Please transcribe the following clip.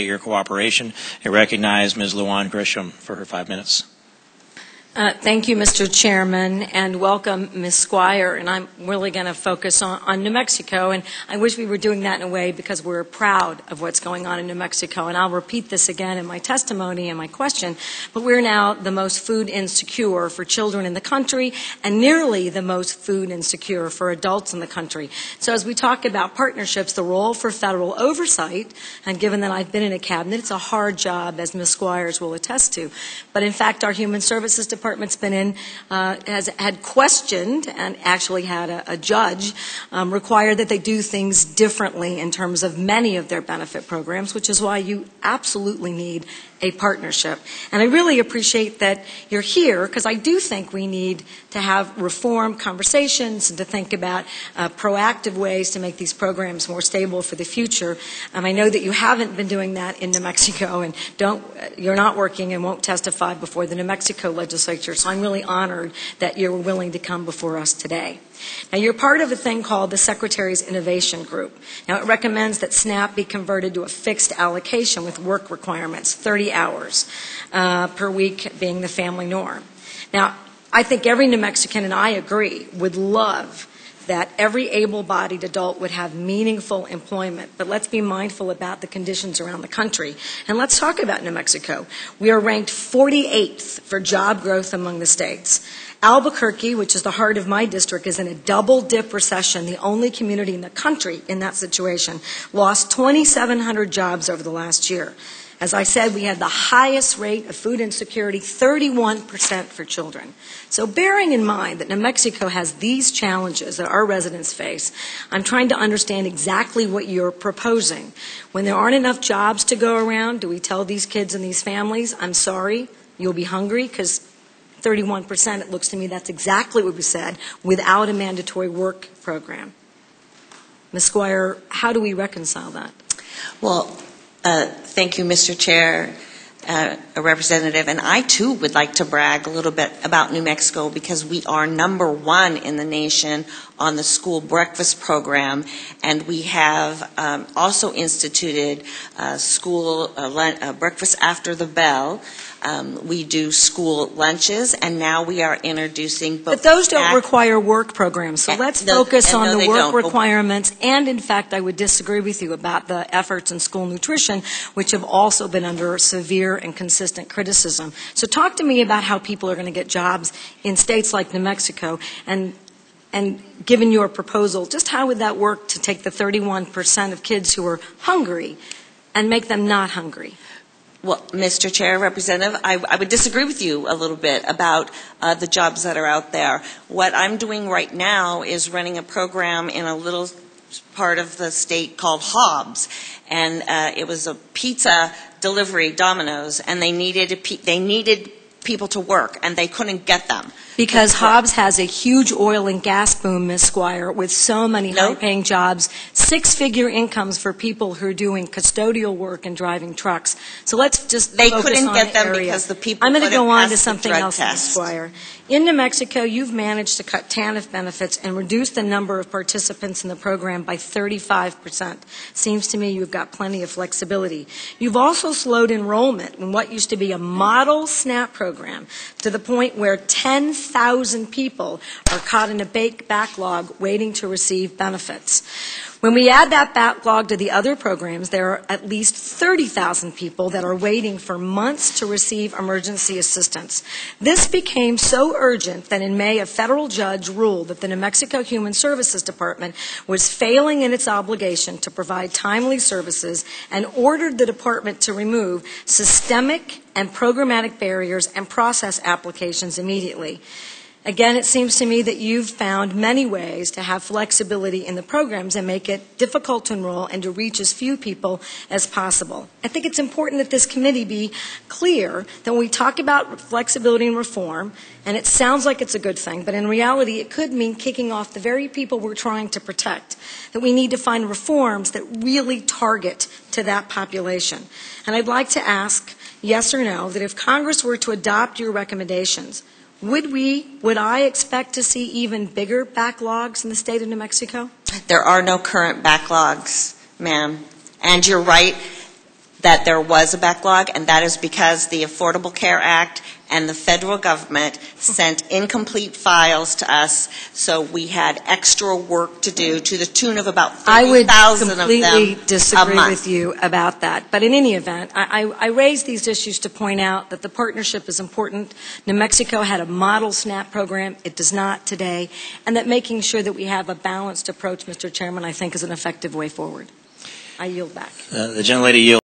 your cooperation. I recognize Ms. Lujan Grisham for her 5 minutes. Thank you, Mr. Chairman, and welcome, Ms. Squier. And I'm really going to focus on New Mexico, and I wish we were doing that in a way because we're proud of what's going on in New Mexico. And I'll repeat this again in my testimony and my question, but we're now the most food insecure for children in the country and nearly the most food insecure for adults in the country. So as we talk about partnerships, the role for federal oversight, and given that I've been in a cabinet, it's a hard job, as Ms. Squires will attest to. But in fact, our Human Services Department's been in, has had questioned and actually had a judge require that they do things differently in terms of many of their benefit programs, which is why you absolutely need a partnership. And I really appreciate that you're here because I do think we need to have reform conversations and to think about proactive ways to make these programs more stable for the future. I know that you haven't been doing that in New Mexico and you're not working and won't testify before the New Mexico legislature, so I'm really honored that you're willing to come before us today. Now, you're part of a thing called the Secretary's Innovation Group. Now, it recommends that SNAP be converted to a fixed allocation with work requirements, 30 hours per week being the family norm. Now, I think every New Mexican, and I agree, would love that every able-bodied adult would have meaningful employment. But let's be mindful about the conditions around the country. And let's talk about New Mexico. We are ranked 48th for job growth among the states. Albuquerque, which is the heart of my district, is in a double-dip recession, the only community in the country in that situation, lost 2,700 jobs over the last year. As I said, we had the highest rate of food insecurity, 31% for children. So bearing in mind that New Mexico has these challenges that our residents face, I'm trying to understand exactly what you're proposing. When there aren't enough jobs to go around, do we tell these kids and these families, I'm sorry, you'll be hungry? Because 31%, it looks to me that's exactly what we said, without a mandatory work program. Ms. Squier, how do we reconcile that? Well, thank you, Mr. Chair, a representative, and I too would like to brag a little bit about New Mexico because we are #1 in the nation on the school breakfast program, and we have also instituted school breakfast after the bell. We do school lunches, and now we are introducing both. But those don't require work programs, so let's focus on the work requirements. And in fact, I would disagree with you about the efforts in school nutrition, which have also been under severe and consistent criticism. So talk to me about how people are going to get jobs in states like New Mexico, and given your proposal, just how would that work to take the 31% of kids who are hungry and make them not hungry? Well, Mr. Chair, Representative, I would disagree with you a little bit about the jobs that are out there. What I'm doing right now is running a program in a little part of the state called Hobbs, and it was a pizza delivery, Domino's, and they needed people to work, and they couldn't get them. Because Hobbs has a huge oil and gas boom, Ms. Squier, with so many high-paying jobs, six-figure incomes for people who are doing custodial work and driving trucks. So let's just They focus couldn't on get them area. because the people I'm going to go on to passed the something drug else, test. Ms. Squier. In New Mexico, you've managed to cut TANF benefits and reduce the number of participants in the program by 35%. Seems to me you've got plenty of flexibility. You've also slowed enrollment in what used to be a model SNAP program to the point where 10,000 people are caught in a backlog waiting to receive benefits. When we add that backlog to the other programs, there are at least 30,000 people that are waiting for months to receive emergency assistance. This became so urgent that in May, a federal judge ruled that the New Mexico Human Services Department was failing in its obligation to provide timely services and ordered the department to remove systemic and programmatic barriers and process applications immediately. Again, it seems to me that you've found many ways to have flexibility in the programs and make it difficult to enroll and to reach as few people as possible. I think it's important that this committee be clear that when we talk about flexibility and reform, and it sounds like it's a good thing, but in reality it could mean kicking off the very people we're trying to protect, that we need to find reforms that really target to that population. And I'd like to ask, yes or no, that if Congress were to adopt your recommendations, would I expect to see even bigger backlogs in the state of New Mexico? There are no current backlogs, ma'am. And you're right, that there was a backlog, and that is because the Affordable Care Act and the federal government sent incomplete files to us, so we had extra work to do to the tune of about 30,000 of them a month. I would completely disagree with you about that. But in any event, I raise these issues to point out that the partnership is important. New Mexico had a model SNAP program. It does not today. And that making sure that we have a balanced approach, Mr. Chairman, I think is an effective way forward. I yield back. The gentlelady yields.